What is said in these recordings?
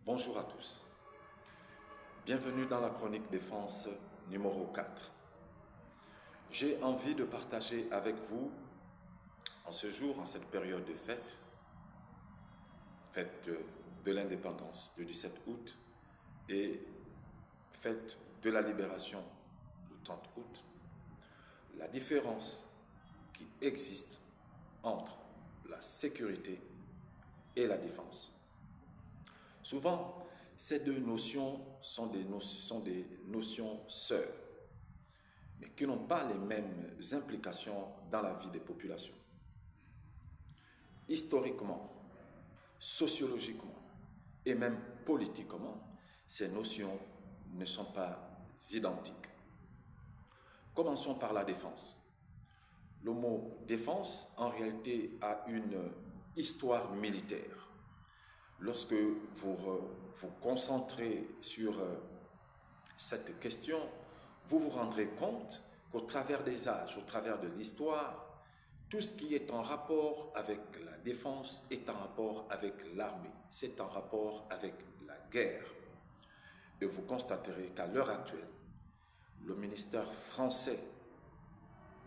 Bonjour à tous. Bienvenue dans la chronique défense numéro 4. J'ai envie de partager avec vous, en ce jour, en cette période de fête de l'indépendance, du 17 août, et fête de la libération, du 30 août, la différence qui existe entre la sécurité et la défense. Souvent, ces deux notions sont des notions sœurs, mais qui n'ont pas les mêmes implications dans la vie des populations. Historiquement, sociologiquement et même politiquement, ces notions ne sont pas identiques. Commençons par la défense. Le mot défense, en réalité, a une histoire militaire. Lorsque vous vous concentrez sur cette question, vous vous rendrez compte qu'au travers des âges, au travers de l'histoire, tout ce qui est en rapport avec la défense est en rapport avec l'armée, c'est en rapport avec la guerre. Et vous constaterez qu'à l'heure actuelle, le ministère français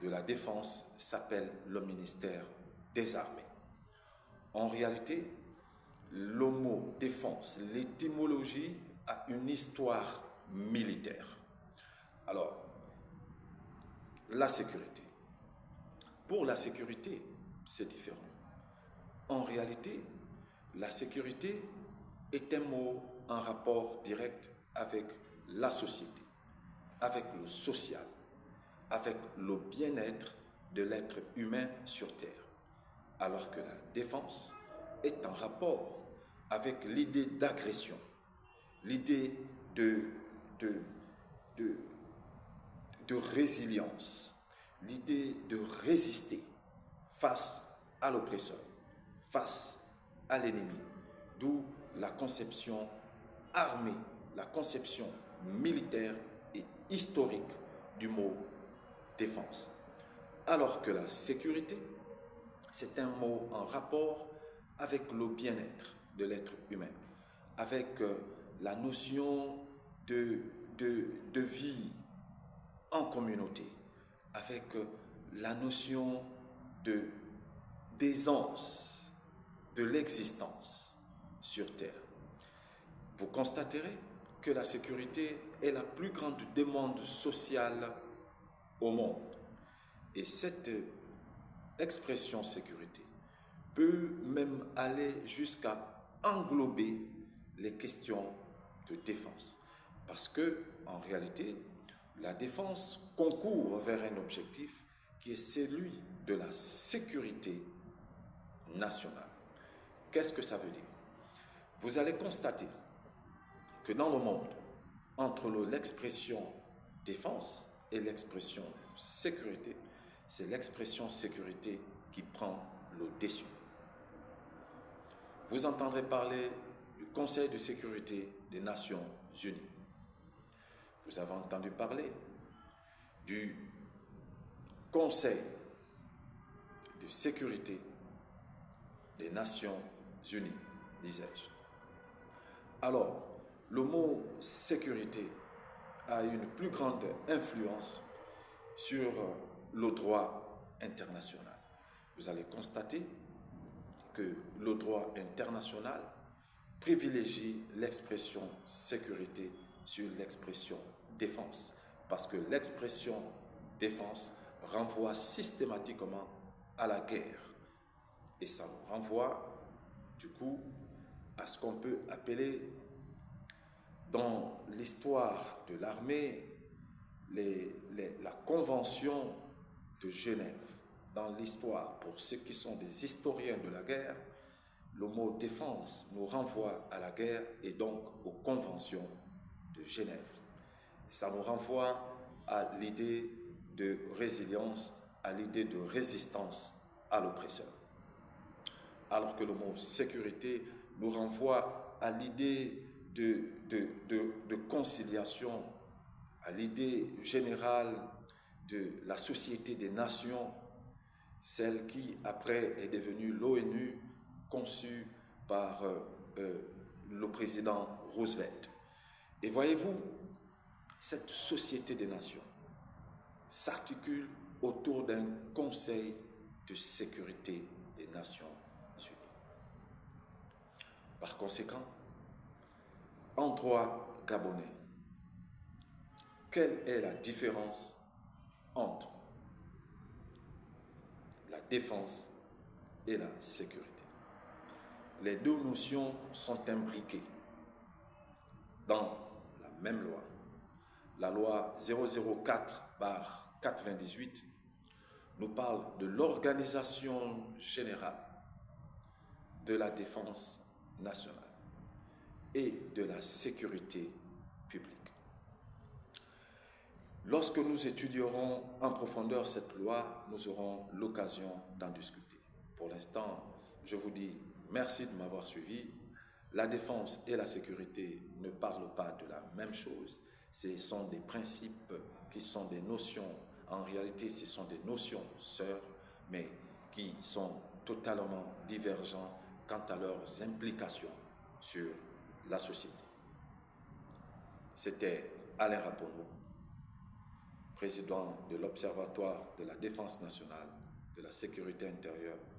de la Défense s'appelle le ministère des Armées. En réalité, le mot défense, l'étymologie a une histoire militaire. Alors, la sécurité. Pour la sécurité, c'est différent. En réalité, la sécurité est un mot en rapport direct avec la société, avec le social, avec le bien-être de l'être humain sur Terre. Alors que la défense est en rapport avec l'idée d'agression, l'idée de résilience, l'idée de résister face à l'oppresseur, face à l'ennemi, d'où la conception armée, la conception militaire et historique du mot défense. Alors que la sécurité, c'est un mot en rapport avec le bien-être de l'être humain, avec la notion de vie en communauté, avec la notion d'aisance de l'existence sur Terre. Vous constaterez que la sécurité est la plus grande demande sociale au monde. Et cette expression sécurité peut même aller jusqu'à englober les questions de défense. Parce que, en réalité, la défense concourt vers un objectif qui est celui de la sécurité nationale. Qu'est-ce que ça veut dire? Vous allez constater que dans le monde, entre l'expression défense et l'expression sécurité, c'est l'expression sécurité qui prend le dessus. Vous entendrez parler du Conseil de sécurité des Nations Unies. Vous avez entendu parler du Conseil de sécurité des Nations Unies, disais-je. Alors, le mot sécurité a une plus grande influence sur le droit international. Vous allez constater que le droit international privilégie l'expression sécurité sur l'expression défense, parce que l'expression défense renvoie systématiquement à la guerre. Et ça nous renvoie, du coup, à ce qu'on peut appeler, dans l'histoire de l'armée, la Convention de Genève. Dans l'histoire, pour ceux qui sont des historiens de la guerre, le mot défense nous renvoie à la guerre et donc aux conventions de Genève. Ça nous renvoie à l'idée de résilience, à l'idée de résistance à l'oppresseur. Alors que le mot sécurité nous renvoie à l'idée de conciliation, à l'idée générale de la Société des Nations, celle qui après est devenue l'ONU, conçue par le président Roosevelt. Et voyez-vous, cette société des nations s'articule autour d'un Conseil de sécurité des Nations Unies. Par conséquent, en droit gabonais, quelle est la différence entre la défense et la sécurité? Les deux notions sont imbriquées dans la même loi. La loi 004/98 nous parle de l'organisation générale de la défense nationale et de la sécurité publique. Lorsque nous étudierons en profondeur cette loi, nous aurons l'occasion d'en discuter. Pour l'instant, je vous dis merci de m'avoir suivi. La défense et la sécurité ne parlent pas de la même chose. Ce sont des principes qui sont des notions. En réalité, ce sont des notions sœurs, mais qui sont totalement divergents quant à leurs implications sur la société. C'était Alain Rapono, président de l'Observatoire de la défense nationale, de la sécurité intérieure